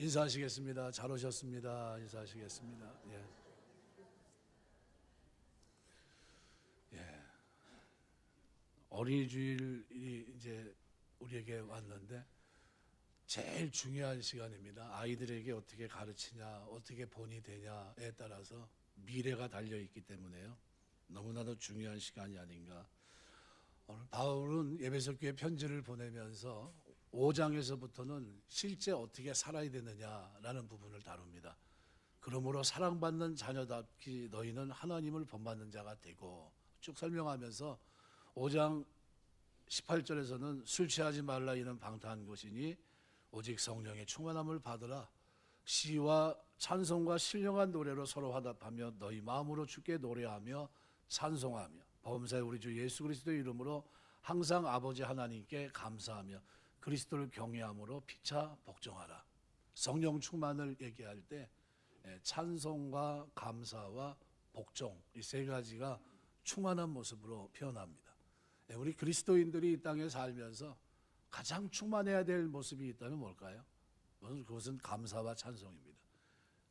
인사하시겠습니다. 잘 오셨습니다. 인사하시겠습니다. 예. 예. 어린이 주일이 이제 우리에게 왔는데 제일 중요한 시간입니다. 아이들에게 어떻게 가르치냐, 어떻게 본이 되냐에 따라서 미래가 달려 있기 때문에요. 너무나도 중요한 시간이 아닌가. 오늘 바울은 에베소 교회 편지를 보내면서 5장에서부터는 실제 어떻게 살아야 되느냐라는 부분을 다룹니다. 그러므로 사랑받는 자녀답기 너희는 하나님을 본받는 자가 되고 쭉 설명하면서 5장 18절에서는 술 취하지 말라 이는 방탕한 것이니 오직 성령의 충만함을 받으라. 시와 찬송과 신령한 노래로 서로 화답하며 너희 마음으로 주께 노래하며 찬송하며 범사에 우리 주 예수 그리스도의 이름으로 항상 아버지 하나님께 감사하며 그리스도를 경외함으로 피차 복종하라. 성령 충만을 얘기할 때 찬송과 감사와 복종 이 세 가지가 충만한 모습으로 표현합니다. 우리 그리스도인들이 이 땅에 살면서 가장 충만해야 될 모습이 있다면 뭘까요? 그것은 감사와 찬송입니다.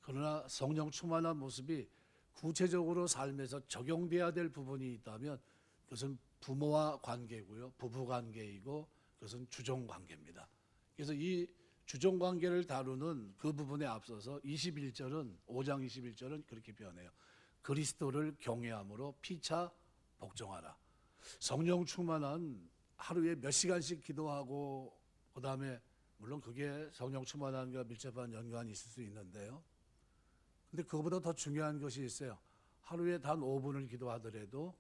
그러나 성령 충만한 모습이 구체적으로 삶에서 적용돼야 될 부분이 있다면 그것은 부모와 관계고요, 부부 관계이고 그것은 주종 관계입니다. 그래서 이 주종 관계를 다루는 그 부분에 앞서서 21절은 5장 21절은 그렇게 표현해요. 그리스도를 경외함으로 피차 복종하라. 성령 충만한 하루에 몇 시간씩 기도하고 그다음에 물론 그게 성령 충만함과 밀접한 연관이 있을 수 있는데요. 근데 그거보다 더 중요한 것이 있어요. 하루에 단 5분을 기도하더라도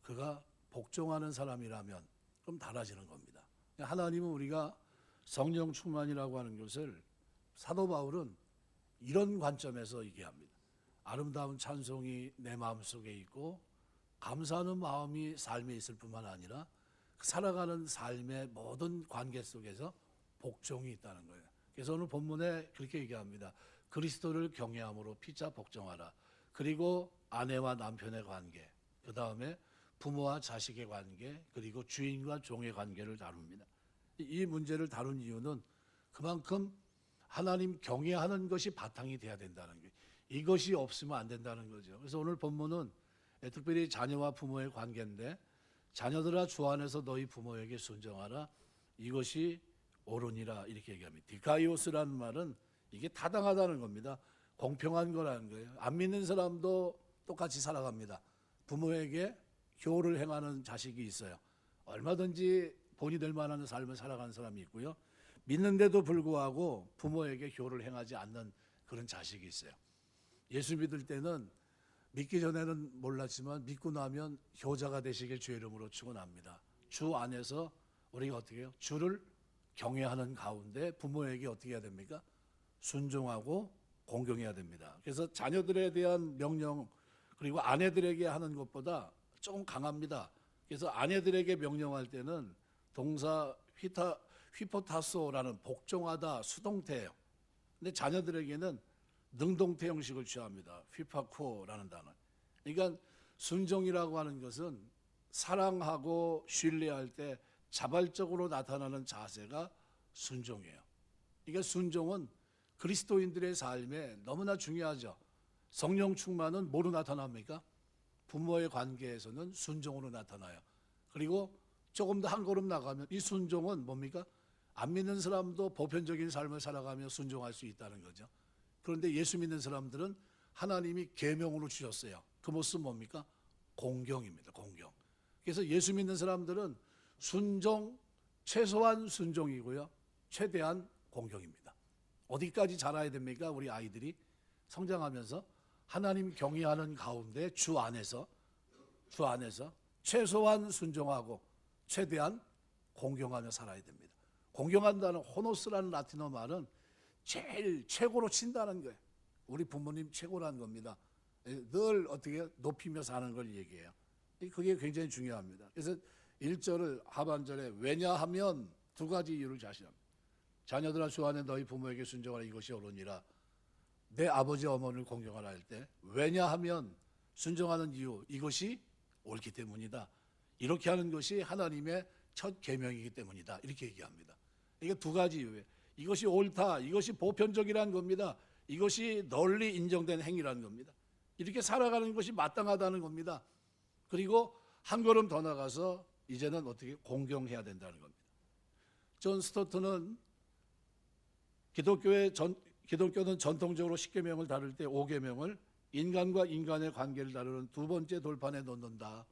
그가 복종하는 사람이라면 그럼 달라지는 겁니다. 하나님은 우리가 성령 충만이라고 하는 것을 사도 바울은 이런 관점에서 얘기합니다. 아름다운 찬송이 내 마음속에 있고 감사하는 마음이 삶에 있을 뿐만 아니라 살아가는 삶의 모든 관계 속에서 복종이 있다는 거예요. 그래서 오늘 본문에 그렇게 얘기합니다. 그리스도를 경외함으로 피차 복종하라. 그리고 아내와 남편의 관계, 그 다음에 부모와 자식의 관계, 그리고 주인과 종의 관계를 다룹니다. 이 문제를 다룬 이유는 그만큼 하나님 경외하는 것이 바탕이 돼야 된다는 거예요. 이것이 없으면 안 된다는 거죠. 그래서 오늘 본문은 특별히 자녀와 부모의 관계인데 자녀들아 주 안에서 너희 부모에게 순종하라. 이것이 옳으니라 이렇게 얘기합니다. 디카이오스라는 말은 이게 타당하다는 겁니다. 공평한 거라는 거예요. 안 믿는 사람도 똑같이 살아갑니다. 부모에게 효를 행하는 자식이 있어요. 얼마든지 본이 될 만한 삶을 살아가는 사람이 있고요. 믿는데도 불구하고 부모에게 효를 행하지 않는 그런 자식이 있어요. 예수 믿을 때는 믿기 전에는 몰랐지만 믿고 나면 효자가 되시길 주의 이름으로 축원합니다. 주 안에서 우리가 어떻게 해요? 주를 경외하는 가운데 부모에게 어떻게 해야 됩니까? 순종하고 공경해야 됩니다. 그래서 자녀들에 대한 명령 그리고 아내들에게 하는 것보다 조금 강합니다. 그래서 아내들에게 명령할 때는 동사 휘포타소라는 복종하다 수동태예요. 근데 자녀들에게는 능동태 형식을 취합니다. 휘파코라는 단어. 그러니까 순종이라고 하는 것은 사랑하고 신뢰할 때 자발적으로 나타나는 자세가 순종이에요. 그러니까 순종은 그리스도인들의 삶에 너무나 중요하죠. 성령 충만은 뭐로 나타납니까? 부모의 관계에서는 순종으로 나타나요. 그리고 조금 더 한 걸음 나가면 이 순종은 뭡니까? 안 믿는 사람도 보편적인 삶을 살아가며 순종할 수 있다는 거죠. 그런데 예수 믿는 사람들은 하나님이 계명으로 주셨어요. 그 모습은 뭡니까? 공경입니다. 공경. 그래서 예수 믿는 사람들은 순종, 최소한 순종이고요. 최대한 공경입니다. 어디까지 자라야 됩니까? 우리 아이들이 성장하면서 하나님 경외하는 가운데 주 안에서 최소한 순종하고 최대한 공경하며 살아야 됩니다. 공경한다는 호노스라는 라틴어 말은 제일 최고로 친다는 거예요. 우리 부모님 최고라는 겁니다. 늘 어떻게 높이며 사는 걸 얘기해요. 그게 굉장히 중요합니다. 그래서 1절을 하반절에 왜냐하면 두 가지 이유를 자신합니다. 자녀들아 주 안에 너희 부모에게 순종하라 이것이 옳으니라. 내 아버지 어머니를 공경하라 할 때 왜냐하면 순종하는 이유 이것이 옳기 때문이다. 이렇게 하는 것이 하나님의 첫 계명이기 때문이다. 이렇게 얘기합니다. 이게 두 가지 이유예요. 이것이 옳다, 이것이 보편적이라는 겁니다. 이것이 널리 인정된 행위라는 겁니다. 이렇게 살아가는 것이 마땅하다는 겁니다. 그리고 한 걸음 더 나가서 이제는 어떻게 공경해야 된다는 겁니다. 존 스토트는 기독교는 전통적으로 10계명을 다룰 때 5계명을 인간과 인간의 관계를 다루는 두 번째 돌판에 놓는다.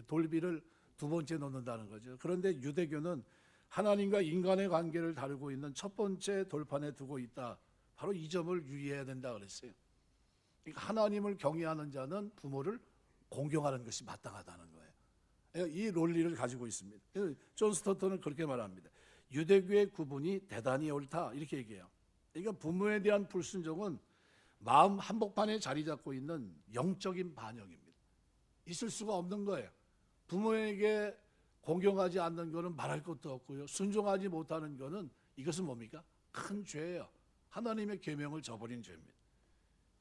돌비를 두 번째 놓는다는 거죠. 그런데 유대교는 하나님과 인간의 관계를 다루고 있는 첫 번째 돌판에 두고 있다. 바로 이 점을 유의해야 된다 그랬어요. 그러니까 하나님을 경외하는 자는 부모를 공경하는 것이 마땅하다는 거예요. 이 논리를 가지고 있습니다. 존 스토트는 그렇게 말합니다. 유대교의 구분이 대단히 옳다 이렇게 얘기해요. 그러니까 부모에 대한 불순종은 마음 한복판에 자리 잡고 있는 영적인 반영입니다. 있을 수가 없는 거예요. 부모에게 공경하지 않는 것은 말할 것도 없고요. 순종하지 못하는 것은 이것은 뭡니까? 큰 죄예요. 하나님의 계명을 저버린 죄입니다.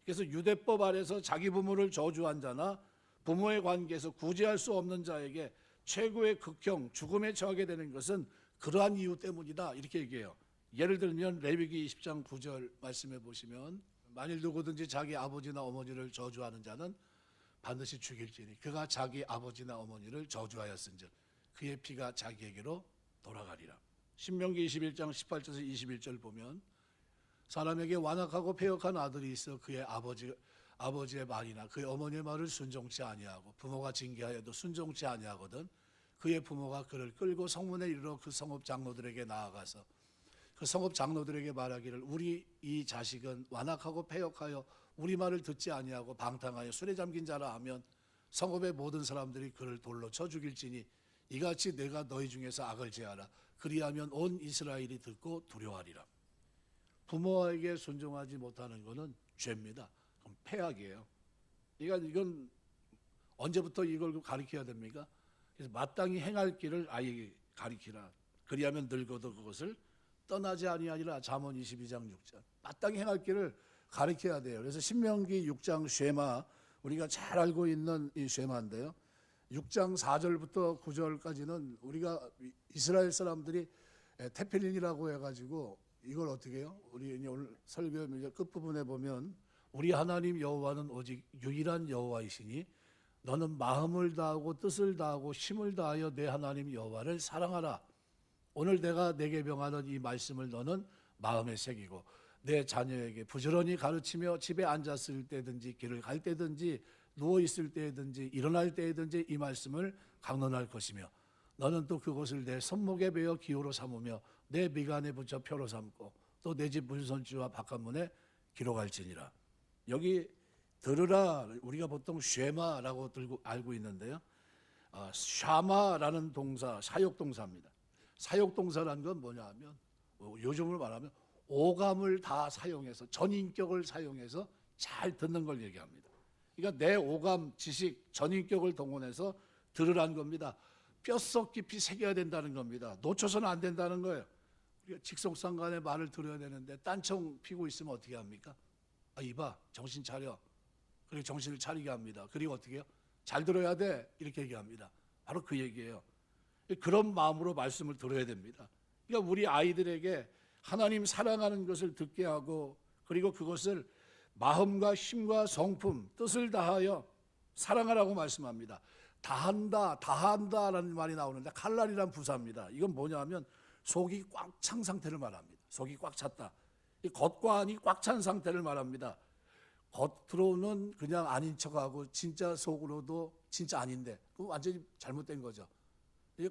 그래서 유대법 아래서 자기 부모를 저주한 자나 부모의 관계에서 구제할 수 없는 자에게 최고의 극형, 죽음에 처하게 되는 것은 그러한 이유 때문이다 이렇게 얘기해요. 예를 들면 레위기 20장 9절 말씀해 보시면 만일 누구든지 자기 아버지나 어머니를 저주하는 자는 반드시 죽일지니 그가 자기 아버지나 어머니를 저주하였은즉 그의 피가 자기에게로 돌아가리라. 신명기 21장 18절에서 21절 보면 사람에게 완악하고 패역한 아들이 있어 그의 아버지의 말이나 그의 어머니의 말을 순종치 아니하고 부모가 징계하여도 순종치 아니하거든 그의 부모가 그를 끌고 성문에 이르러 그 성읍 장로들에게 나아가서 그 성읍 장로들에게 말하기를 우리 이 자식은 완악하고 패역하여 우리 말을 듣지 아니하고 방탕하여 술에 잠긴 자라 하면 성읍의 모든 사람들이 그를 돌로 쳐 죽일지니 이같이 내가 너희 중에서 악을 제하라. 그리하면 온 이스라엘이 듣고 두려워하리라. 부모에게 순종하지 못하는 것은 죄입니다. 그럼 패악이에요. 그러니까 이건 언제부터 이걸 가르쳐야 됩니까? 그래서 마땅히 행할 길을 아이에게 가르치라. 그리하면 늙어도 그것을 떠나지 아니하리라. 잠언 22장 6절. 마땅히 행할 길을 가르쳐야 돼요. 그래서 신명기 6장 쉐마 우리가 잘 알고 있는 이 쉐마인데요. 6장 4절부터 9절까지는 우리가 이스라엘 사람들이 테필린이라고 해가지고 이걸 어떻게 해요? 우리 오늘 설교 끝부분에 보면 우리 하나님 여호와는 오직 유일한 여호와이시니 너는 마음을 다하고 뜻을 다하고 힘을 다하여 내 하나님 여호와를 사랑하라. 오늘 내가 내게 명하는 이 말씀을 너는 마음에 새기고 내 자녀에게 부지런히 가르치며 집에 앉았을 때든지 길을 갈 때든지 누워있을 때든지 일어날 때든지 이 말씀을 강론할 것이며 너는 또 그것을 내 손목에 베어 기호로 삼으며 내 미간에 붙여 표로 삼고 또 내 집 문선지와 바깥문에 기록할지니라. 여기 들으라 우리가 보통 쉐마라고 알고 있는데요. 샤마라는 동사 사역동사입니다. 사역동사라는 건 뭐냐 하면 요즘으로 말하면 오감을 다 사용해서 전인격을 사용해서 잘 듣는 걸 얘기합니다. 그러니까 내 오감, 지식, 전인격을 동원해서 들으라는 겁니다. 뼛속 깊이 새겨야 된다는 겁니다. 놓쳐서는 안 된다는 거예요. 우리가 직속상간의 말을 들어야 되는데 딴청 피고 있으면 어떻게 합니까? 이봐 정신 차려. 그리고 정신을 차리게 합니다. 그리고 어떻게 해요? 잘 들어야 돼 이렇게 얘기합니다. 바로 그 얘기예요. 그런 마음으로 말씀을 들어야 됩니다. 그러니까 우리 아이들에게 하나님 사랑하는 것을 듣게 하고 그리고 그것을 마음과 힘과 성품, 뜻을 다하여 사랑하라고 말씀합니다. 다한다라는 말이 나오는데 칼날이란 부사입니다. 이건 뭐냐면 속이 꽉 찬 상태를 말합니다. 속이 꽉 찼다. 이 겉과 안이 꽉 찬 상태를 말합니다. 겉으로는 그냥 아닌 척하고 진짜 속으로도 진짜 아닌데 그거 완전히 잘못된 거죠.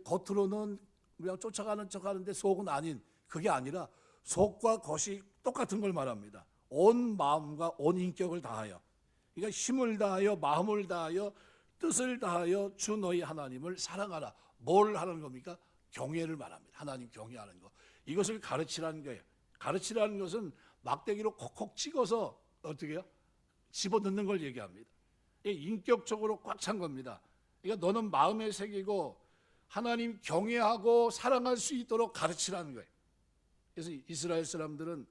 겉으로는 그냥 쫓아가는 척하는데 속은 아닌 그게 아니라 속과 겉이 똑같은 걸 말합니다. 온 마음과 온 인격을 다하여 그러니까 힘을 다하여 마음을 다하여 뜻을 다하여 주 너희 하나님을 사랑하라. 뭘 하는 겁니까? 경외를 말합니다. 하나님 경외하는 거. 이것을 가르치라는 거예요. 가르치라는 것은 막대기로 콕콕 찍어서 어떻게 해요? 집어넣는 걸 얘기합니다. 인격적으로 꽉 찬 겁니다. 그러니까 너는 마음에 새기고 하나님 경외하고 사랑할 수 있도록 가르치라는 거예요. 그래서 이스라엘 사람들은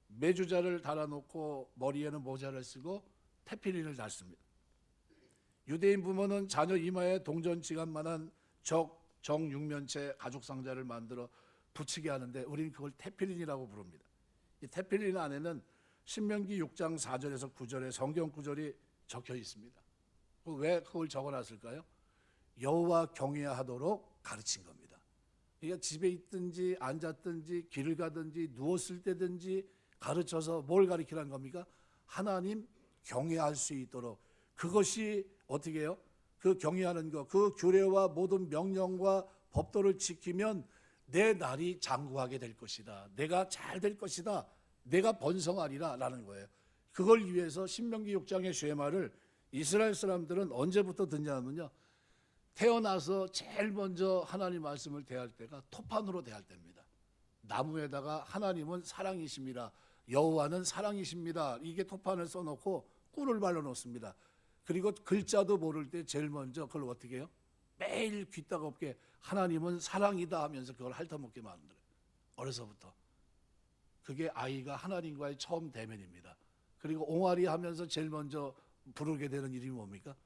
메주자를 달아놓고 머리에는 모자를 쓰고 테필린을 달습니다. 유대인 부모는 자녀 이마에 동전 지갑만한 정육면체 가죽 상자를 만들어 붙이게 하는데 우리는 그걸 테필린이라고 부릅니다. 이 테필린 안에는 신명기 6장 4절에서 9절의 성경 구절이 적혀 있습니다. 왜 그걸 적어놨을까요? 여호와 경외하도록 가르친 겁니다. 그러니까 집에 있든지 앉았든지 길을 가든지 누웠을 때든지 가르쳐서 뭘 가르치라는 겁니까? 하나님 경외할 수 있도록. 그것이 어떻게 해요? 그 경외하는 것, 그 규례와 모든 명령과 법도를 지키면 내 날이 장구하게 될 것이다. 내가 잘 될 것이다. 내가 번성하리라 라는 거예요. 그걸 위해서 신명기 6장의 쉐마를 이스라엘 사람들은 언제부터 듣냐면요, 태어나서 제일 먼저 하나님 말씀을 대할 때가 토판으로 대할 때입니다. 나무에다가 하나님은 사랑이십니다, 여호와는 사랑이십니다, 이게 토판을 써놓고 꿀을 발라놓습니다. 그리고 글자도 모를 때 제일 먼저 그걸 어떻게 해요? 매일 귀 따갑게 하나님은 사랑이다 하면서 그걸 핥아먹게 만들어요. 어려서부터. 그게 아이가 하나님과의 처음 대면입니다. 그리고 옹알이 하면서 제일 먼저 부르게 되는 이름이 뭡니까?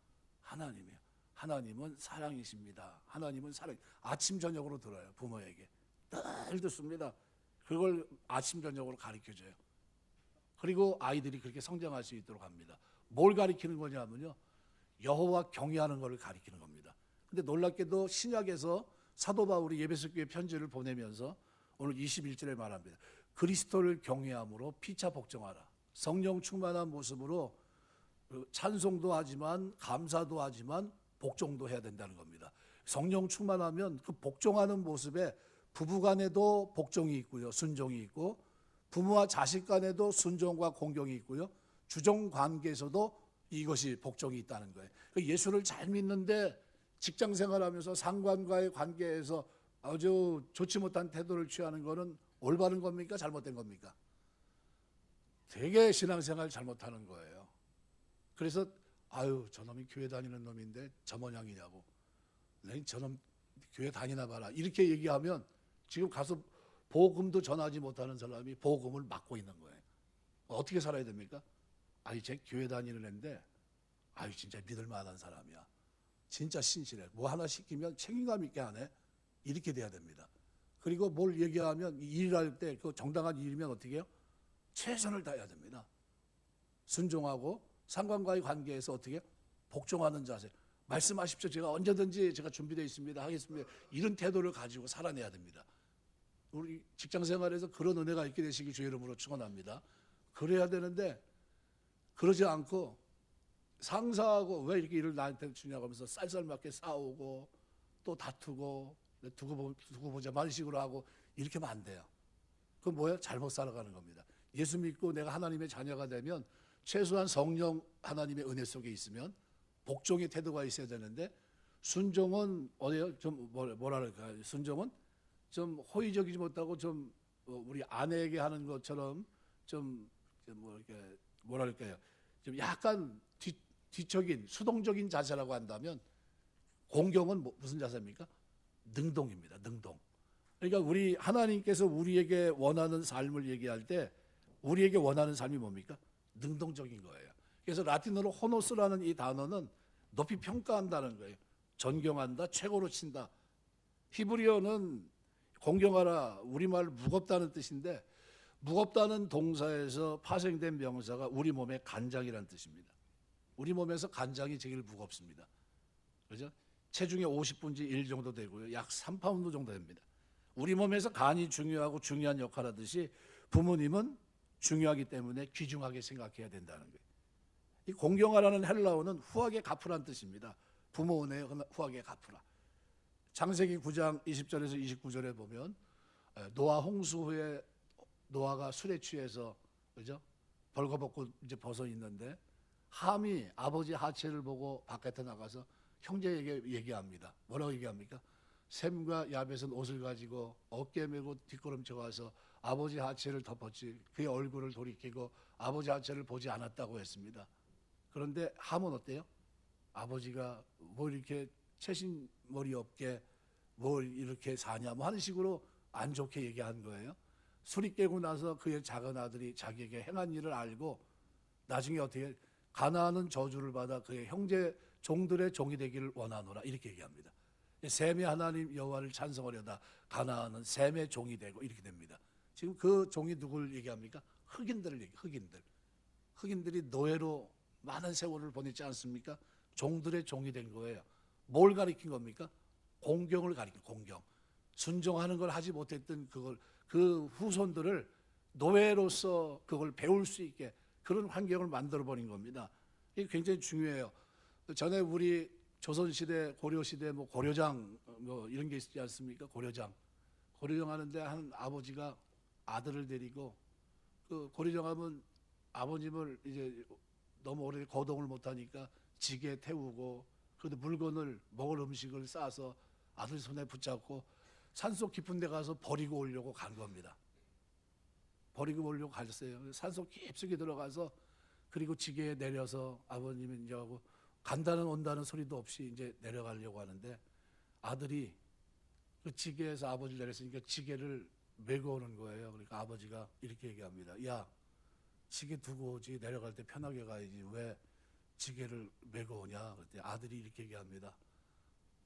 하나님이에요. 하나님은 사랑이십니다. 하나님은 사랑. 아침 저녁으로 들어요. 부모에게 늘 듣습니다. 그걸 아침 저녁으로 가르쳐줘요. 그리고 아이들이 그렇게 성장할 수 있도록 합니다. 뭘 가르치는 거냐면요, 여호와 경외하는 것을 가르치는 겁니다. 근데 놀랍게도 신약에서 사도 바울이 에베소 교회 편지를 보내면서 오늘 21절에 말합니다. 그리스도를 경외함으로 피차 복종하라. 성령 충만한 모습으로 찬송도 하지만 감사도 하지만 복종도 해야 된다는 겁니다. 성령 충만하면 그 복종하는 모습에 부부간에도 복종이 있고요, 순종이 있고, 부모와 자식 간에도 순종과 공경이 있고요, 주종 관계에서도 이것이 복종이 있다는 거예요. 예수를 잘 믿는데 직장 생활하면서 상관과의 관계에서 아주 좋지 못한 태도를 취하는 것은 올바른 겁니까? 잘못된 겁니까? 되게 신앙생활 잘못하는 거예요. 그래서 아유, 저놈이 교회 다니는 놈인데 저 모양이냐고, 저놈 교회 다니나 봐라, 이렇게 얘기하면 지금 가서 복음도 전하지 못하는 사람이 복음을 막고 있는 거예요. 어떻게 살아야 됩니까? 아니, 제 교회 다니는 애인데 아유, 진짜 믿을 만한 사람이야, 진짜 신실해, 뭐 하나 시키면 책임감 있게 하네, 이렇게 돼야 됩니다. 그리고 뭘 얘기하면 일할 때 그 정당한 일이면 어떻게 해요? 최선을 다해야 됩니다. 순종하고 상관과의 관계에서 어떻게 해요? 복종하는 자세. 말씀하십시오, 제가 언제든지 제가 준비되어 있습니다, 하겠습니다, 이런 태도를 가지고 살아내야 됩니다. 우리 직장생활에서 그런 은혜가 있게 되시길 주의 이름으로 축원합니다. 그래야 되는데 그러지 않고 상사하고 왜 이렇게 일을 나한테 주냐고 하면서 쌀쌀맞게 싸우고 또 다투고 두고 보자만 식으로 하고 이렇게 하면 안 돼요. 그건 뭐예요? 잘못 살아가는 겁니다. 예수 믿고 내가 하나님의 자녀가 되면 최소한 성령 하나님의 은혜 속에 있으면 복종의 태도가 있어야 되는데, 순종은 어디요? 좀 뭐랄까요? 순종은 좀 호의적이지 못하고 좀 우리 아내에게 하는 것처럼 좀 이렇게 뭐랄까요? 좀 약간 뒤척인 수동적인 자세라고 한다면, 공경은 무슨 자세입니까? 능동입니다. 능동. 그러니까 우리 하나님께서 우리에게 원하는 삶을 얘기할 때 우리에게 원하는 삶이 뭡니까? 능동적인 거예요. 그래서 라틴어로 호노스라는 이 단어는 높이 평가한다는 거예요. 존경한다, 최고로 친다. 히브리어는 공경하라, 우리말 무겁다는 뜻인데, 무겁다는 동사에서 파생된 명사가 우리 몸의 간장이라는 뜻입니다. 우리 몸에서 간장이 제일 무겁습니다. 그렇죠? 체중의 50분의 1 정도 되고요, 약 3파운드 정도 됩니다. 우리 몸에서 간이 중요하고 중요한 역할을 하듯이 부모님은 중요하기 때문에 귀중하게 생각해야 된다는 거예요. 이 공경하라는 헬라어는 후하게 갚으라는 뜻입니다. 부모 은혜 후하게 갚으라. 창세기 9장 20절에서 29절에 보면 노아 홍수 후에 노아가 술에 취해서, 그죠? 벌거벗고 이제 벗어 있는데 함이 아버지 하체를 보고 바깥에 나가서 형제에게 얘기합니다. 뭐라고 얘기합니까? 셈과 야벳은 옷을 가지고 어깨에 메고 뒷걸음쳐 가서 아버지 하체를 덮었지 그의 얼굴을 돌이키고 아버지 하체를 보지 않았다고 했습니다. 그런데 함은 어때요? 아버지가 뭐 이렇게 채신머리 없게 뭘 이렇게 사냐 뭐 하는 식으로 안 좋게 얘기한 거예요. 술이 깨고 나서 그의 작은 아들이 자기에게 행한 일을 알고 나중에 어떻게 가나안은 저주를 받아 그의 형제 종들의 종이 되기를 원하노라 이렇게 얘기합니다. 셈의 하나님 여호와를 찬송하려다 가나안은 셈의 종이 되고 이렇게 됩니다. 지금 그 종이 누굴 얘기합니까? 흑인들을 얘기. 흑인들이 노예로 많은 세월을 보냈지 않습니까? 종들의 종이 된 거예요. 뭘 가리킨 겁니까? 공경을 가리킨 공경. 순종하는 걸 하지 못했던 그걸 그 후손들을 노예로서 그걸 배울 수 있게 그런 환경을 만들어 버린 겁니다. 이게 굉장히 중요해요. 전에 우리 조선시대, 고려시대 뭐 고려장 뭐 이런 게 있지 않습니까? 고려장 하는데 한 아버지가 아들을 데리고 그 고려장 하면 아버님을 이제 너무 오래 거동을 못하니까 지게에 태우고 그래도 물건을 먹을 음식을 싸서 아들 손에 붙잡고 산속 깊은 데 가서 버리고 오려고 간 겁니다. 버리고 오려고 갔어요. 산속 깊숙이 들어가서 그리고 지게에 내려서 아버님이 이제 하고 간다는 온다는 소리도 없이 이제 내려가려고 하는데 아들이 그 지게에서 아버지를 내렸으니까 지게를 메고 오는 거예요. 그러니까 아버지가 이렇게 얘기합니다. 야, 지게 두고 오지 내려갈 때 편하게 가야지 왜 지게를 메고 오냐. 그랬더니 아들이 이렇게 얘기합니다.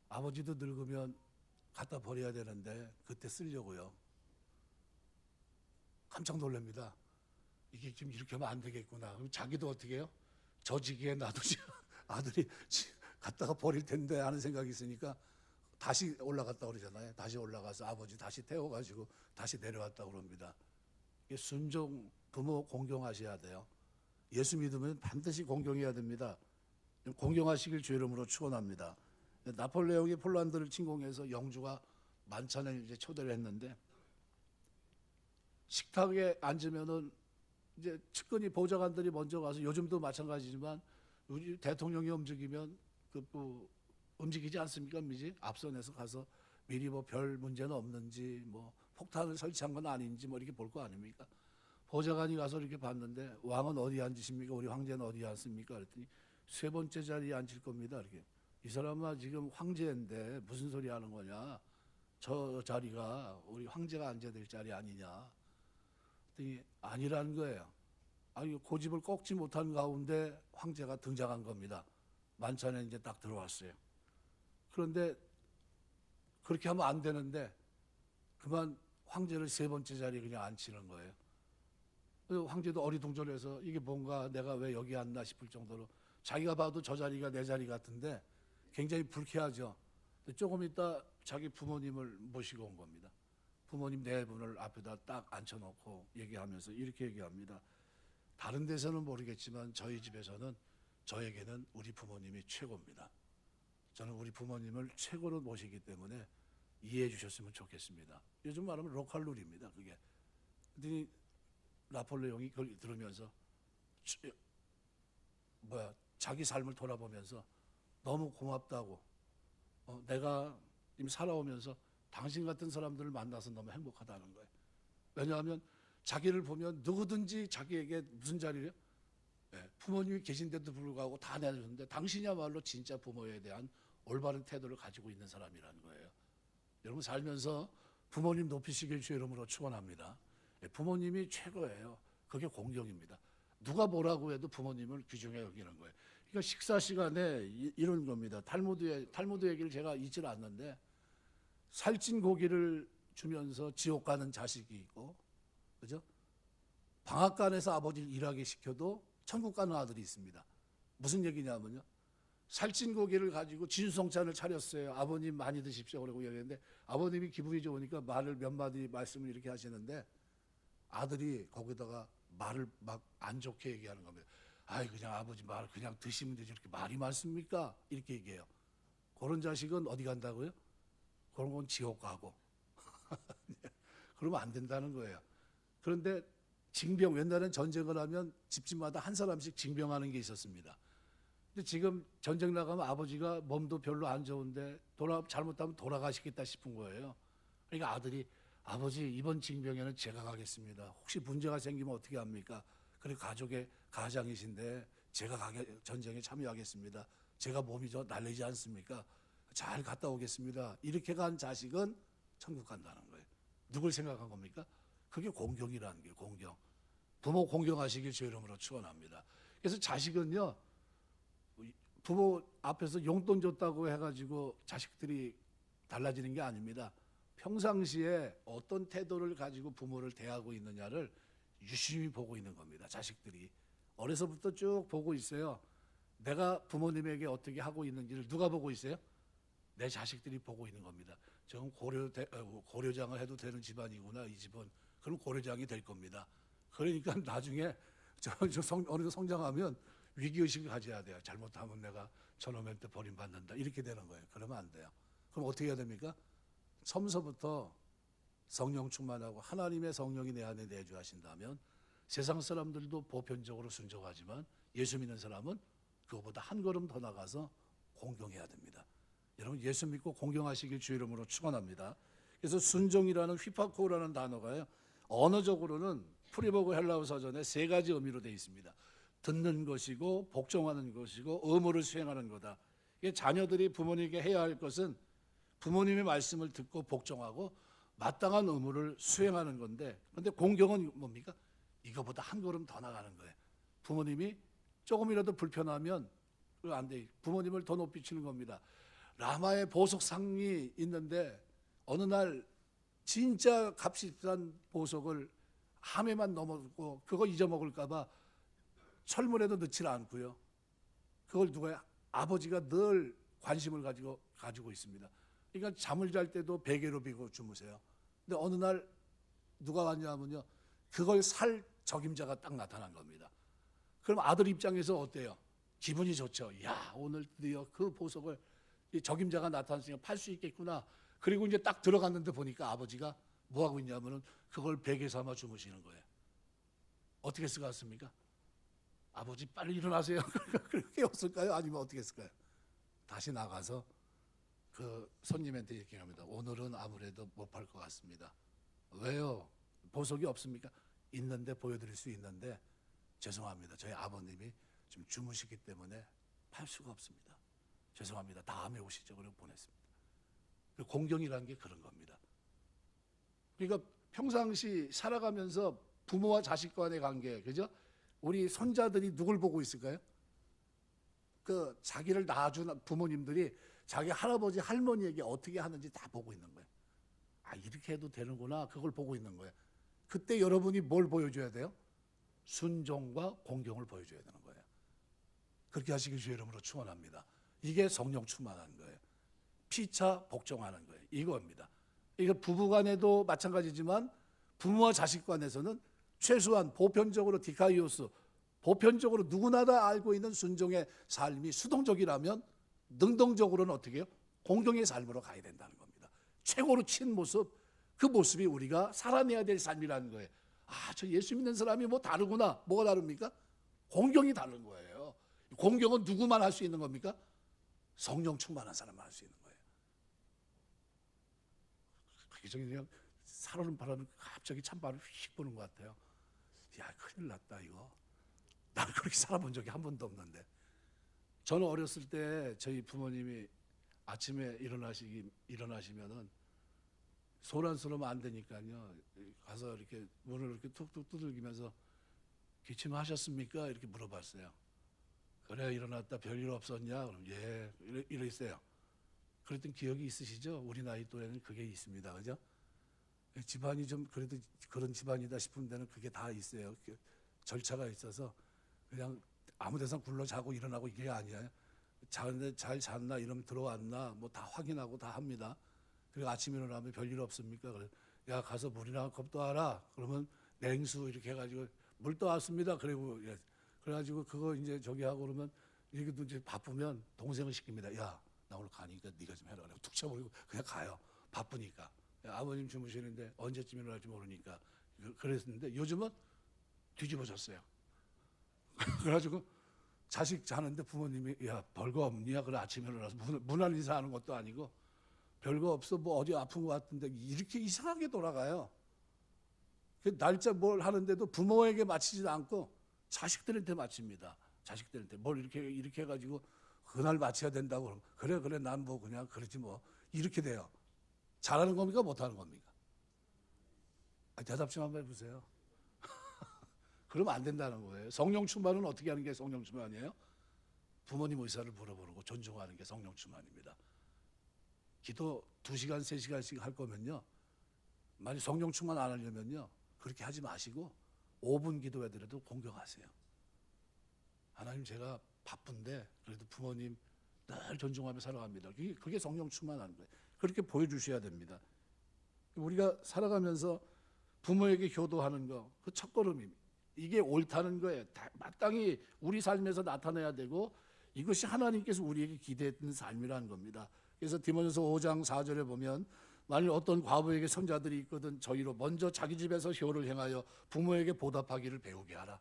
아버지도 늙으면 갖다 버려야 되는데 그때 쓰려고요. 깜짝 놀랍니다. 이게 지금 이렇게 하면 안 되겠구나. 그럼 자기도 어떻게 해요? 저 지게에 놔두지. 아들이 갖다가 버릴 텐데 하는 생각이 있으니까 다시 올라갔다 그러잖아요. 다시 올라가서 아버지 다시 태워가지고 다시 내려왔다 그럽니다. 이게 순종, 부모 공경하셔야 돼요. 예수 믿으면 반드시 공경해야 됩니다. 공경하시길 주 이름으로 축원합니다. 나폴레옹이 폴란드를 침공해서 영주가 만찬을 이제 초대를 했는데 식탁에 앉으면은 이제 측근이 보좌관들이 먼저 가서 요즘도 마찬가지지만 우리 대통령이 움직이면 뭐 움직이지 않습니까? 미리 앞선에서 가서 미리 뭐 별 문제는 없는지 뭐 폭탄을 설치한 건 아닌지 뭐 이렇게 볼 거 아닙니까? 보좌관이 가서 이렇게 봤는데 왕은 어디 앉으십니까? 우리 황제는 어디 앉습니까? 그랬더니 세 번째 자리에 앉을 겁니다. 이렇게. 이 사람아 지금 황제인데 무슨 소리 하는 거냐? 저 자리가 우리 황제가 앉아야 될 자리 아니냐? 그랬더니 아니라는 거예요. 아니 고집을 꺾지 못한 가운데 황제가 등장한 겁니다. 만찬에 이제 딱 들어왔어요. 그런데 그렇게 하면 안 되는데 그만 황제를 세 번째 자리에 그냥 앉히는 거예요. 황제도 어리둥절해서 이게 뭔가 내가 왜 여기 앉나 싶을 정도로 자기가 봐도 저 자리가 내 자리 같은데 굉장히 불쾌하죠. 조금 있다 자기 부모님을 모시고 온 겁니다. 부모님 네 분을 앞에다 딱 앉혀놓고 얘기하면서 이렇게 얘기합니다. 다른 데서는 모르겠지만 저희 집에서는 저에게는 우리 부모님이 최고입니다. 저는 우리 부모님을 최고로 모시기 때문에 이해해 주셨으면 좋겠습니다. 요즘 말하면 로컬 룰입니다. 그게. 그랬더니 나폴레옹이 그걸 들으면서 자기 삶을 돌아보면서 너무 고맙다고 내가 이미 살아오면서 당신 같은 사람들을 만나서 너무 행복하다는 거예요. 왜냐하면 자기를 보면 누구든지 자기에게 무슨 자리래요? 부모님이 계신데도 불구하고 다 내줬는데 당신이야말로 진짜 부모에 대한 올바른 태도를 가지고 있는 사람이라는 거예요. 여러분 살면서 부모님 높이시길 주 이름으로 축원합니다. 부모님이 최고예요. 그게 공경입니다. 누가 뭐라고 해도 부모님을 귀중해 여기는 거예요. 그러니까 식사 시간에 이런 겁니다. 탈무드 얘기를 제가 잊질 않는데 살찐 고기를 주면서 지옥 가는 자식이 있고, 그죠? 방앗간에서 아버지를 일하게 시켜도 천국 가는 아들이 있습니다. 무슨 얘기냐면요. 살찐 고기를 가지고 진수성찬을 차렸어요. 아버님 많이 드십시오. 그러고 얘기했는데 아버님이 기분이 좋으니까 말을 몇 마디 말씀을 이렇게 하시는데 아들이 거기다가 말을 막 안 좋게 얘기하는 겁니다. 아이 그냥 아버지 말 그냥 드시면 되지 이렇게 말이 많습니까? 이렇게 얘기해요. 그런 자식은 어디 간다고요? 그런 건 지옥 가고. 그러면 안 된다는 거예요. 그런데 징병, 옛날엔 전쟁을 하면 집집마다 한 사람씩 징병하는 게 있었습니다. 근데 지금 전쟁 나가면 아버지가 몸도 별로 안 좋은데 잘못하면 돌아가시겠다 싶은 거예요. 그러니까 아들이 아버지 이번 징병에는 제가 가겠습니다. 혹시 문제가 생기면 어떻게 합니까? 그리고 가족의 가장이신데 제가 전쟁에 참여하겠습니다. 제가 몸이 저 날리지 않습니까? 잘 갔다 오겠습니다. 이렇게 간 자식은 천국 간다는 거예요. 누굴 생각한 겁니까? 그게 공경이라는 게 공경. 부모 공경하시길 주 이름으로 축원합니다. 그래서 자식은요. 부모 앞에서 용돈 줬다고 해가지고 자식들이 달라지는 게 아닙니다. 평상시에 어떤 태도를 가지고 부모를 대하고 있느냐를 유심히 보고 있는 겁니다. 자식들이 어려서부터 쭉 보고 있어요. 내가 부모님에게 어떻게 하고 있는지를 누가 보고 있어요? 내 자식들이 보고 있는 겁니다. 저건 고려장을 해도 되는 집안이구나, 이 집은. 그럼 고려장이 될 겁니다. 그러니까 나중에 어느 정도 성장하면 위기의식을 가져야 돼요. 잘못하면 내가 저놈한테 버림받는다, 이렇게 되는 거예요. 그러면 안 돼요. 그럼 어떻게 해야 됩니까? 처음서부터 성령 충만하고 하나님의 성령이 내 안에 내주하신다면 세상 사람들도 보편적으로 순종하지만 예수 믿는 사람은 그거보다 한 걸음 더 나가서 공경해야 됩니다. 여러분, 예수 믿고 공경하시길 주의 이름으로 축원합니다. 그래서 순종이라는 휘파코라는 단어가요, 언어적으로는 프리버그 헬라어 서전에 세 가지 의미로 되어 있습니다. 듣는 것이고 복종하는 것이고 의무를 수행하는 거다. 이게 자녀들이 부모님에게 해야 할 것은 부모님의 말씀을 듣고 복종하고 마땅한 의무를 수행하는 건데, 그런데 공경은 뭡니까? 이거보다 한 걸음 더 나가는 거예요. 부모님이 조금이라도 불편하면 안 돼. 부모님을 더 높이 치는 겁니다. 라마의 보석상이 있는데 어느 날 진짜 값이 비싼 보석을 함에만 넘어고 그거 잊어먹을까 봐 철문에도 넣지 않고요. 그걸 누가, 아버지가 늘 관심을 가지고 있습니다. 그러니까 잠을 잘 때도 베개로 비고 주무세요. 근데 어느 날 누가 왔냐면요, 그걸 살 적임자가 딱 나타난 겁니다. 그럼 아들 입장에서 어때요? 기분이 좋죠. 야, 오늘 드디어 그 보석을 적임자가 나타났으니까 팔 수 있겠구나. 그리고 이제 딱 들어갔는데 보니까 아버지가 뭐 하고 있냐면은 그걸 베개 삼아 주무시는 거예요. 어떻게 했을 것 같습니까? 아버지 빨리 일어나세요. 그렇게 했을까요? 아니면 어떻게 했을까요? 다시 나가서 그 손님한테 얘기 합니다. 오늘은 아무래도 못 팔 것 같습니다. 왜요? 보석이 없습니까? 있는데, 보여드릴 수 있는데 죄송합니다. 저희 아버님이 지금 주무시기 때문에 팔 수가 없습니다. 죄송합니다. 다음에 오시죠. 그리고 보냈습니다. 공경이라는 게 그런 겁니다. 그러니까 평상시 살아가면서 부모와 자식 간의 관계, 그죠? 우리 손자들이 누굴 보고 있을까요? 그 자기를 낳아준 부모님들이 자기 할아버지 할머니에게 어떻게 하는지 다 보고 있는 거예요. 아, 이렇게 해도 되는구나. 그걸 보고 있는 거예요. 그때 여러분이 뭘 보여줘야 돼요? 순종과 공경을 보여줘야 되는 거예요. 그렇게 하시길 주의 이름으로 축원합니다. 이게 성령 충만한 거예요. 피차 복종하는 거예요. 이겁니다. 이거 부부간에도 마찬가지지만 부모와 자식 간에서는 최소한 보편적으로 디카이오스, 보편적으로 누구나 다 알고 있는 순종의 삶이 수동적이라면 능동적으로는 어떻게 해요? 공경의 삶으로 가야 된다는 겁니다. 최고로 친 모습, 그 모습이 우리가 살아내야 될 삶이라는 거예요. 아, 저 예수 믿는 사람이 뭐 다르구나. 뭐가 다릅니까? 공경이 다른 거예요. 공경은 누구만 할 수 있는 겁니까? 성령 충만한 사람만 할 수 있는 거예요. 그냥 살얼음 바라는 갑자기 찬바람이 휙 부는 것 같아요. 야, 큰일 났다 이거. 나는 그렇게 살아본 적이 한 번도 없는데. 저는 어렸을 때 저희 부모님이 아침에 일어나시면은 소란스러우면 안 되니까요. 가서 이렇게 문을 이렇게 툭툭 두들기면서 기침하셨습니까? 이렇게 물어봤어요. 그래, 일어났다. 별일 없었냐? 그럼 예, 이랬어요. 그랬던 기억이 있으시죠? 우리 나이 또래는 그게 있습니다. 그죠? 집안이 좀 그래도 그런 집안이다 싶은 데는 그게 다 있어요. 절차가 있어서 그냥 아무 데서 굴러 자고 일어나고 이게 아니에요. 자는데 잘 잤나, 이러면 들어왔나, 뭐 다 확인하고 다 합니다. 그리고 아침에 일어나면 별일 없습니까? 그래, 야, 가서 물이나 한 컵 떠와라. 그러면 냉수 이렇게 해가지고 물 떠왔습니다. 그리고 예. 그래가지고 그거 이제 저기 하고 그러면 이렇게 이제 바쁘면 동생을 시킵니다. 야, 나 오늘 가니까 네가 좀 해라. 툭 쳐버리고 그냥 가요. 바쁘니까. 야, 아버님 주무시는데 언제쯤 일어날지 모르니까. 그랬는데 요즘은 뒤집어졌어요. 그래가지고 자식 자는데 부모님이 야, 별거 없냐? 그래, 아침에 일어나서 문안 인사하는 것도 아니고 별거 없어, 뭐 어디 아픈 것 같은데, 이렇게 이상하게 돌아가요. 그 날짜 뭘 하는데도 부모에게 맞히지 않고 자식들한테 맞춥니다. 자식들한테 뭘 이렇게 해가지고 그날 맞춰야 된다고 그러면 그래 난 뭐 그냥 그러지 뭐, 이렇게 돼요. 잘하는 겁니까? 못하는 겁니까? 대답 좀 한번 해보세요. 그러면 안 된다는 거예요. 성령 충만은 어떻게 하는 게 성령 충만이에요? 부모님 의사를 물어보는 거, 존중하는 게 성령 충만입니다. 기도 2시간, 3시간씩 할 거면요. 만약 성령 충만 안 하려면요. 그렇게 하지 마시고 5분 기도해더라도 공경하세요. 하나님, 제가 바쁜데 그래도 부모님 늘 존중하며 살아갑니다. 그게 성령 충만하는 거예요. 그렇게 보여주셔야 됩니다. 우리가 살아가면서 부모에게 효도하는 거, 그 첫걸음입니다. 이게 옳다는 거예요. 마땅히 우리 삶에서 나타내야 되고 이것이 하나님께서 우리에게 기대했던 삶이라는 겁니다. 그래서 디모데서 5장 4절에 보면 만일 어떤 과부에게 손자들이 있거든 저희로 먼저 자기 집에서 효를 행하여 부모에게 보답하기를 배우게 하라.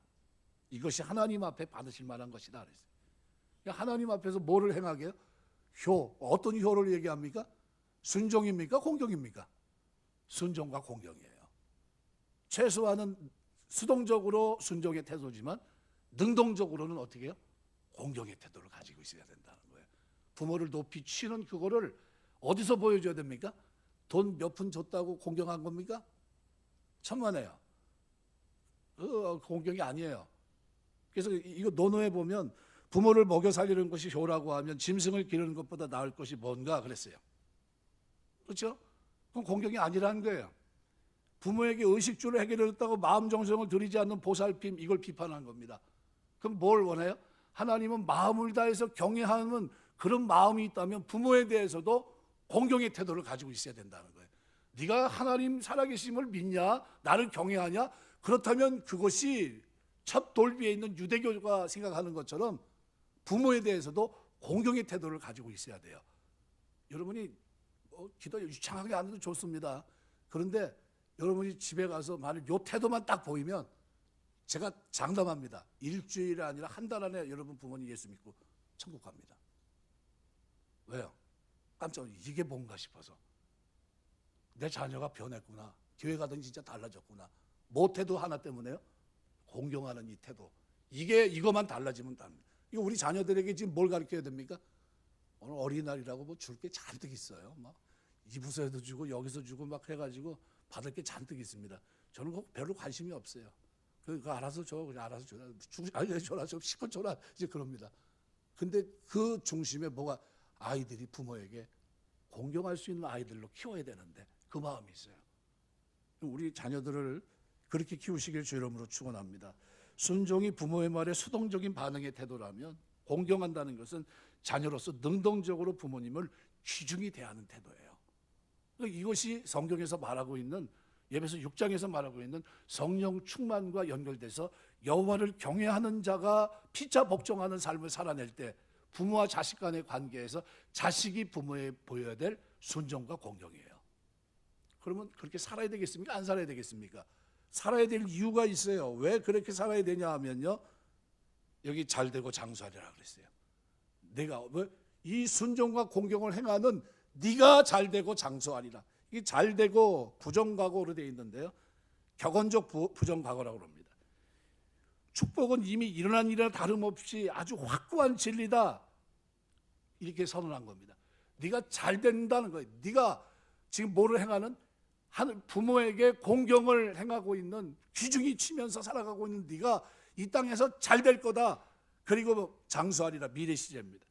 이것이 하나님 앞에 받으실 만한 것이다 그랬어요. 그러니까 하나님 앞에서 뭐를 행하게 해요? 효. 어떤 효를 얘기합니까? 순종입니까? 공경입니까? 순종과 공경이에요. 최소한은 수동적으로 순종의 태도지만 능동적으로는 어떻게 해요? 공경의 태도를 가지고 있어야 된다는 거예요. 부모를 높이 치는 그거를 어디서 보여줘야 됩니까? 돈 몇 푼 줬다고 공경한 겁니까? 천만에요. 공경이 아니에요. 그래서 이거 논어에 보면 부모를 먹여 살리는 것이 효라고 하면 짐승을 기르는 것보다 나을 것이 뭔가 그랬어요. 그렇죠? 그건 공경이 아니라는 거예요. 부모에게 의식주를 해결했다고 마음 정성을 들이지 않는 보살핌, 이걸 비판한 겁니다. 그럼 뭘 원해요? 하나님은 마음을 다해서 경외하는 그런 마음이 있다면 부모에 대해서도 공경의 태도를 가지고 있어야 된다는 거예요. 네가 하나님 살아계심을 믿냐? 나를 경외하냐? 그렇다면 그것이 첫 돌비에 있는 유대교가 생각하는 것처럼 부모에 대해서도 공경의 태도를 가지고 있어야 돼요. 여러분이 기도 유창하게 안 해도 좋습니다. 그런데 여러분이 집에 가서 만약 요 태도만 딱 보이면 제가 장담합니다. 일주일이 아니라 한 달 안에 여러분 부모님 예수 믿고 천국 갑니다. 왜요? 깜짝 놀라요. 이게 뭔가 싶어서. 내 자녀가 변했구나. 교회 가더니 진짜 달라졌구나. 뭐 태도 하나 때문에요? 공경하는 이 태도. 이거만 달라지면 답니다. 이거 우리 자녀들에게 지금 뭘 가르쳐야 됩니까? 오늘 어린이날이라고 뭐 줄 게 잔뜩 있어요. 막 이부서에도 주고 여기서 주고 막 해가지고 받을 게 잔뜩 있습니다. 저는 그거 별로 관심이 없어요. 그거 알아서 줘, 그냥 알아서 줘라. 아니 줘라, 좀 시컷 줘라 이제 그럽니다. 근데 그 중심에 뭐가 아이들이 부모에게 공경할 수 있는 아이들로 키워야 되는데 그 마음이 있어요. 우리 자녀들을 그렇게 키우시길 주 이름으로 축원합니다. 순종이 부모의 말에 수동적인 반응의 태도라면 공경한다는 것은 자녀로서 능동적으로 부모님을 귀중히 대하는 태도예요. 이것이 성경에서 말하고 있는 예배서 6장에서 말하고 있는 성령 충만과 연결돼서 여호와를 경외하는 자가 피차 복종하는 삶을 살아낼 때 부모와 자식 간의 관계에서 자식이 부모에 보여야 될 순종과 공경이에요. 그러면 그렇게 살아야 되겠습니까? 안 살아야 되겠습니까? 살아야 될 이유가 있어요. 왜 그렇게 살아야 되냐 하면요. 여기 잘되고 장수하리라 그랬어요. 내가 이 순종과 공경을 행하는 네가 잘되고 장수하리라. 이게 잘되고 부정과거로 되어 있는데요. 격언적 부정과거라고 합니다. 축복은 이미 일어난 일이나 다름없이 아주 확고한 진리다. 이렇게 선언한 겁니다. 네가 잘 된다는 거예요. 네가 지금 뭐를 행하는 부모에게 공경을 행하고 있는 귀중히 치면서 살아가고 있는 네가 이 땅에서 잘 될 거다. 그리고 장수하리라 미래 시제입니다.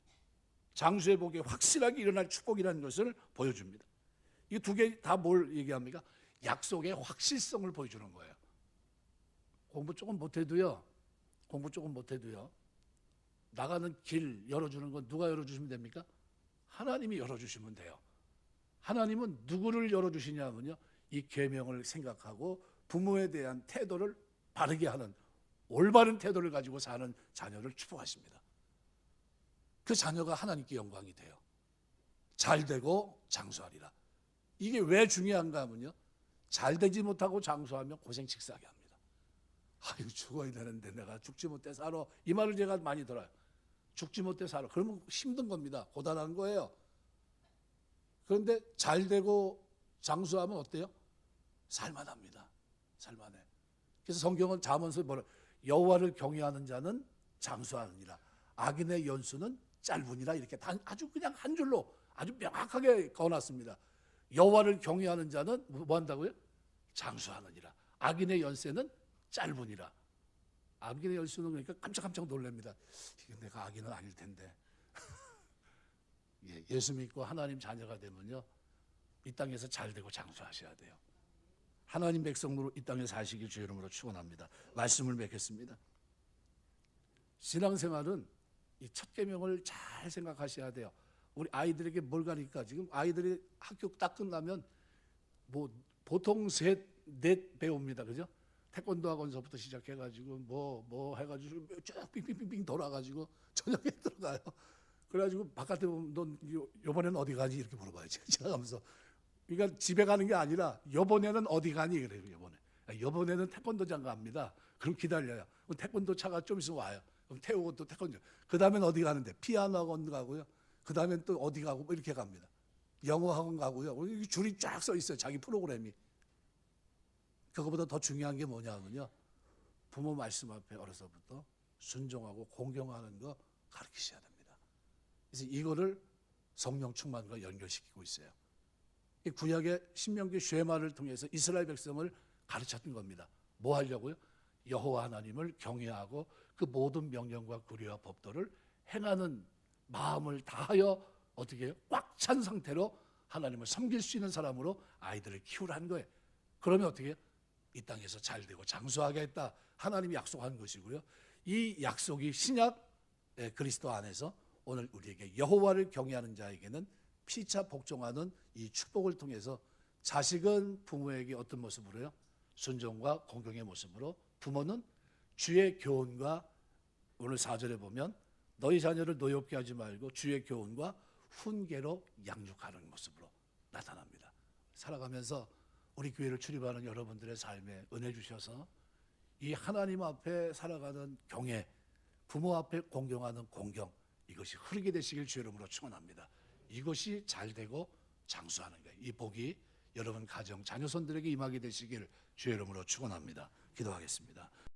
장수의 복이 확실하게 일어날 축복이라는 것을 보여줍니다. 이 두 개 다 뭘 얘기합니까? 약속의 확실성을 보여주는 거예요. 공부 조금 못해도요. 나가는 길 열어주는 건 누가 열어주시면 됩니까? 하나님이 열어주시면 돼요. 하나님은 누구를 열어주시냐면요. 이 계명을 생각하고 부모에 대한 태도를 바르게 하는 올바른 태도를 가지고 사는 자녀를 축복하십니다. 그 자녀가 하나님께 영광이 돼요. 잘 되고 장수하리라. 이게 왜 중요한가 하면요. 잘 되지 못하고 장수하면 고생 칙사하게 합니다. 아유 죽어야 되는데 내가 죽지 못해 살아. 이 말을 제가 많이 들어요. 죽지 못해 살아. 그러면 힘든 겁니다. 고단한 거예요. 그런데 잘 되고 장수하면 어때요? 살만합니다. 살만해. 그래서 성경은 잠언서 뭐라 여호와를 경외하는 자는 장수하느니라. 악인의 연수는 짧으니라. 이렇게 아주 그냥 한 줄로 아주 명확하게 그어놨습니다. 여호와를 경외하는 자는 뭐 한다고요? 장수하느니라. 악인의 연세는 짧으니라. 악인의 연수는 그러니까 깜짝깜짝 놀랍니다. 이게 내가 악인은 아닐 텐데 예수 믿고 하나님 자녀가 되면요, 이 땅에서 잘 되고 장수하셔야 돼요. 하나님 백성으로 이 땅에 사시길 주의 이름으로 축원합니다. 말씀을 맺겠습니다. 신앙생활은 이 첫 계명을 잘 생각하셔야 돼요. 우리 아이들에게 뭘 가르칠까? 지금 아이들이 학교 딱 끝나면 뭐 보통 넷 배웁니다. 그죠? 태권도 학원서부터 시작해가지고 뭐 해가지고 쭉 빙빙빙빙 돌아가지고 저녁에 들어가요. 그래가지고 바깥에 보면 넌 요번에는 어디 가니? 이렇게 물어봐야지. 지나가면서. 그러니까 집에 가는 게 아니라 요번에는 어디 가니? 그래요. 요번에는 태권도장 갑니다. 그럼 기다려요. 그럼 태권도 차가 좀 있으면 와요. 그럼 태우고 또 태권도. 그 다음엔 어디 가는데? 피아노 학원 가고요. 그 다음엔 또 어디 가고 뭐 이렇게 갑니다. 영어 학원 가고요. 줄이 쫙 써 있어요. 자기 프로그램이. 그거보다 더 중요한 게 뭐냐면요, 부모 말씀 앞에 어려서부터 순종하고 공경하는 거 가르치셔야 됩니다. 그래서 이거를 성령 충만과 연결시키고 있어요. 이 구약의 신명기 쉐마를 통해서 이스라엘 백성을 가르쳤던 겁니다. 뭐 하려고요? 여호와 하나님을 경외하고 그 모든 명령과 규례와 법도를 행하는 마음을 다하여 어떻게 해요? 꽉 찬 상태로 하나님을 섬길 수 있는 사람으로 아이들을 키우라는 거예요. 그러면 어떻게 해요? 이 땅에서 잘 되고 장수하겠다. 하나님이 약속한 것이고요. 이 약속이 신약 그리스도 안에서 오늘 우리에게 여호와를 경외하는 자에게는 피차 복종하는 이 축복을 통해서 자식은 부모에게 어떤 모습으로요? 순종과 공경의 모습으로, 부모는 주의 교훈과, 오늘 4절에 보면 너희 자녀를 노엽게 하지 말고 주의 교훈과 훈계로 양육하는 모습으로 나타납니다. 살아가면서 우리 교회를 출입하는 여러분들의 삶에 은혜 주셔서 이 하나님 앞에 살아가는 경외, 부모 앞에 공경하는 공경, 이것이 흐르게 되시길 주의 이름으로 축원합니다. 이것이 잘 되고 장수하는 거예요. 이 복이 여러분 가정, 자녀손들에게 임하게 되시길 주의 이름으로 축원합니다. 기도하겠습니다.